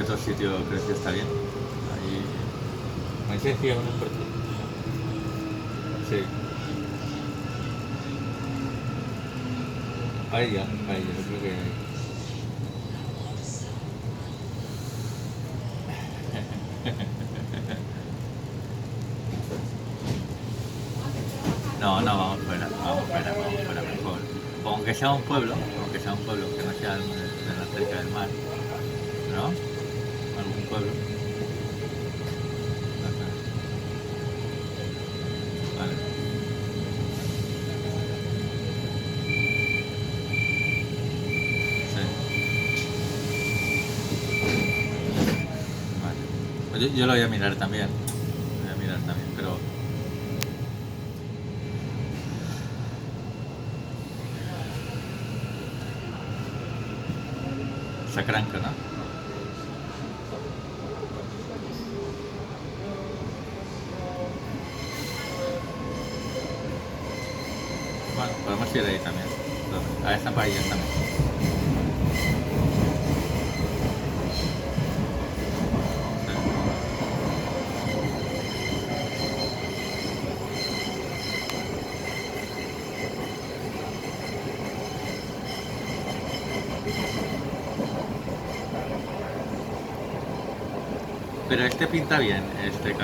este otro sitio creo que está bien. Ahí. Me decía uno por ti. Sí. Ahí ya, yo creo que ahí. No, no, vamos fuera mejor. O aunque sea un pueblo que no sea de la cerca del mar, ¿no? Algún pueblo. Ajá. Vale, sí, vale. Pues yo lo voy a mirar también. Lo voy a mirar también, pero Sacranca, ¿no? Bueno, podemos ir ahí también. A esta paella también. Sí. Pero este pinta bien, este